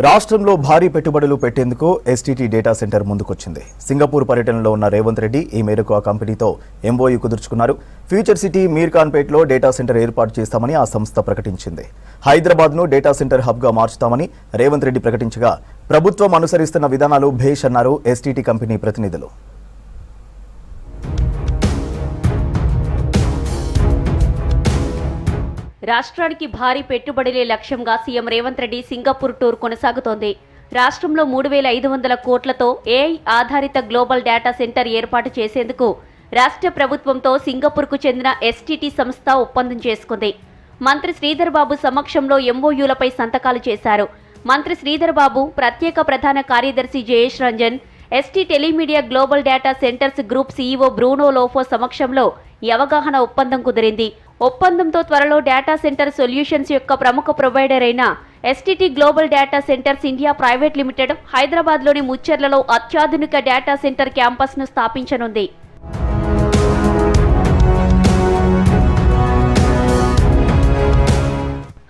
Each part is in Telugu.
రాష్ట్రంలో భారీ పెట్టుబడులు పెట్టేందుకు ఎస్టీటీ డేటా సెంటర్ ముందుకొచ్చింది. సింగపూర్ పర్యటనలో ఉన్న రేవంత్ రెడ్డి ఈ మేరకు ఆ కంపెనీతో ఎంఓయూ కుదుర్చుకున్నారు. ఫ్యూచర్ సిటీ మీర్ఖాన్పేట్లో డేటా సెంటర్ ఏర్పాటు చేస్తామని ఆ సంస్థ ప్రకటించింది. హైదరాబాద్ను డేటా సెంటర్ హబ్గా మార్చుతామని రేవంత్ రెడ్డి ప్రకటించగా ప్రభుత్వం అనుసరిస్తున్న విధానాలు భేష్ అన్నారు ఎస్టీటీ కంపెనీ ప్రతినిధులు. రాష్ట్రానికి భారీ పెట్టుబడులే లక్ష్యంగా CM Revanth Reddy Singapore tour కొనసాగుతోంది. రాష్ట్రంలో 3,500 కోట్లతో ఏఐ ఆధారిత గ్లోబల్ డేటా సెంటర్ ఏర్పాటు చేసేందుకు రాష్ట్ర ప్రభుత్వంతో సింగపూర్కు చెందిన ఎస్టీటీ సంస్థ ఒప్పందం చేసుకుంది. మంత్రి శ్రీధర్ బాబు సమక్షంలో ఎంఓయూలపై సంతకాలు చేశారు. మంత్రి శ్రీధర్ బాబు, ప్రత్యేక ప్రధాన కార్యదర్శి Jayesh Ranjan, ST Telemedia Global Data Centres Group CEO Bruno Lopes సమక్షంలో ఈ అవగాహన ఒప్పందం కుదిరింది. ఒప్పందంతో త్వరలో డేటా సెంటర్ సొల్యూషన్స్ యొక్క ప్రముఖ ప్రొవైడర్ అయిన STT global Data centres India private limited హైదరాబాద్లోని ముచ్చెర్లలో అత్యాధునిక డేటా సెంటర్ క్యాంపస్ను స్థాపించనుంది.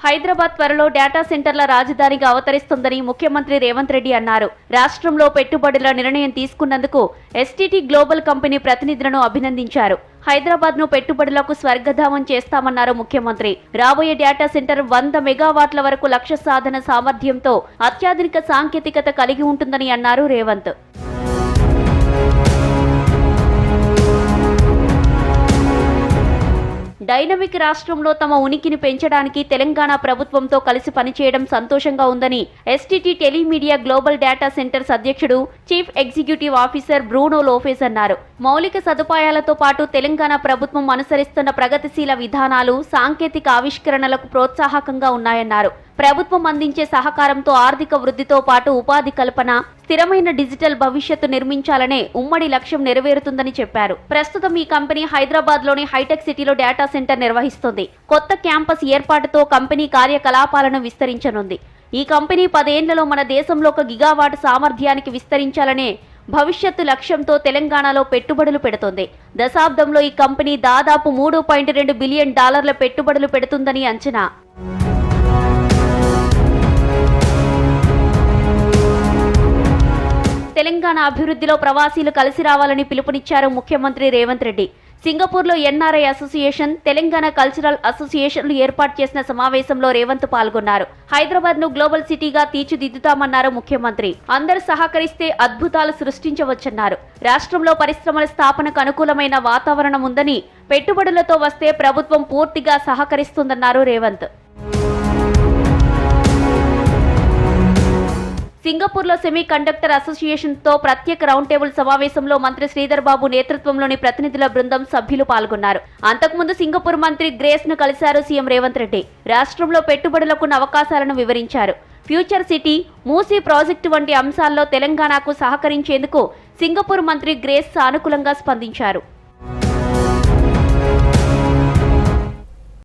హైదరాబాద్ త్వరలో డేటా సెంటర్ల రాజధానిగా అవతరిస్తుందని ముఖ్యమంత్రి రేవంత్ రెడ్డి అన్నారు. రాష్ట్రంలో పెట్టుబడుల నిర్ణయం తీసుకున్నందుకు ఎస్టీటీ గ్లోబల్ కంపెనీ ప్రతినిధులను అభినందించారు. హైదరాబాద్ను పెట్టుబడులకు స్వర్గధామం చేస్తామన్నారు ముఖ్యమంత్రి. రాబోయే డేటా సెంటర్ 100 మెగావాట్ల వరకు లక్ష్య సాధన సామర్థ్యంతో అత్యాధునిక సాంకేతికత కలిగి ఉంటుందని అన్నారు రేవంత్. డైనమిక్ రాష్ట్రంలో తమ ఉనికిని పెంచడానికి తెలంగాణ ప్రభుత్వంతో కలిసి పనిచేయడం సంతోషంగా ఉందని STT Telemedia Global Data centres అధ్యక్షుడు, చీఫ్ ఎగ్జిక్యూటివ్ ఆఫీసర్ బ్రూనో లోఫెస్ అన్నారు. మౌలిక సదుపాయాలతో పాటు తెలంగాణ ప్రభుత్వం అనుసరిస్తున్న ప్రగతిశీల విధానాలు, సాంకేతిక ఆవిష్కరణలకు ప్రోత్సాహకంగా ఉన్నాయన్నారు. ప్రభుత్వం అందించే సహకారంతో ఆర్థిక వృద్ధితో పాటు ఉపాధి కల్పన, స్థిరమైన డిజిటల్ భవిష్యత్తు నిర్మించాలనే ఉమ్మడి లక్ష్యం నెరవేరుతుందని చెప్పారు. ప్రస్తుతం ఈ కంపెనీ హైదరాబాద్లోని హైటెక్ సిటీలో డేటా సెంటర్ నిర్వహిస్తుంది. కొత్త క్యాంపస్ ఏర్పాటుతో కంపెనీ కార్యకలాపాలను విస్తరించనుంది. ఈ కంపెనీ 10 ఏళ్లలో మన దేశంలో 1 గిగావాట్ సామర్థ్యానికి విస్తరించాలనే భవిష్యత్తు లక్ష్యంతో తెలంగాణలో పెట్టుబడులు పెడుతోంది. దశాబ్దంలో ఈ కంపెనీ దాదాపు $3.2 బిలియన్ పెట్టుబడులు పెడుతుందని అంచనా. తెలంగాణ అభివృద్ధిలో ప్రవాసీలు కలిసి రావాలని పిలుపునిచ్చారు ముఖ్యమంత్రి రేవంత్ రెడ్డి. సింగపూర్లో ఎన్ఆర్ఐ అసోసియేషన్, తెలంగాణ కల్చరల్ అసోసియేషన్లు ఏర్పాటు చేసిన సమావేశంలో రేవంత్ పాల్గొన్నారు. హైదరాబాద్ను గ్లోబల్ సిటీగా తీర్చిదిద్దుతామన్నారు ముఖ్యమంత్రి. అందరూ సహకరిస్తే అద్భుతాలు సృష్టించవచ్చన్నారు. రాష్ట్రంలో పరిశ్రమల స్థాపనకు అనుకూలమైన వాతావరణం ఉందని, పెట్టుబడులతో వస్తే ప్రభుత్వం పూర్తిగా సహకరిస్తుందన్నారు రేవంత్. సింగపూర్లో సెమీ కండక్టర్ అసోసియేషన్తో ప్రత్యేక రౌండ్ టేబుల్ సమావేశంలో మంత్రి శ్రీధర్ బాబు నేతృత్వంలోని ప్రతినిధుల బృందం సభ్యులు పాల్గొన్నారు. అంతకుముందు సింగపూర్ మంత్రి గ్రేస్ ను కలిశారు సీఎం రేవంత్ రెడ్డి. రాష్ట్రంలో పెట్టుబడులకున్న అవకాశాలను వివరించారు. ఫ్యూచర్ సిటీ, మూసీ ప్రాజెక్టు వంటి అంశాల్లో తెలంగాణకు సహకరించేందుకు సింగపూర్ మంత్రి గ్రేస్ సానుకూలంగా స్పందించారు.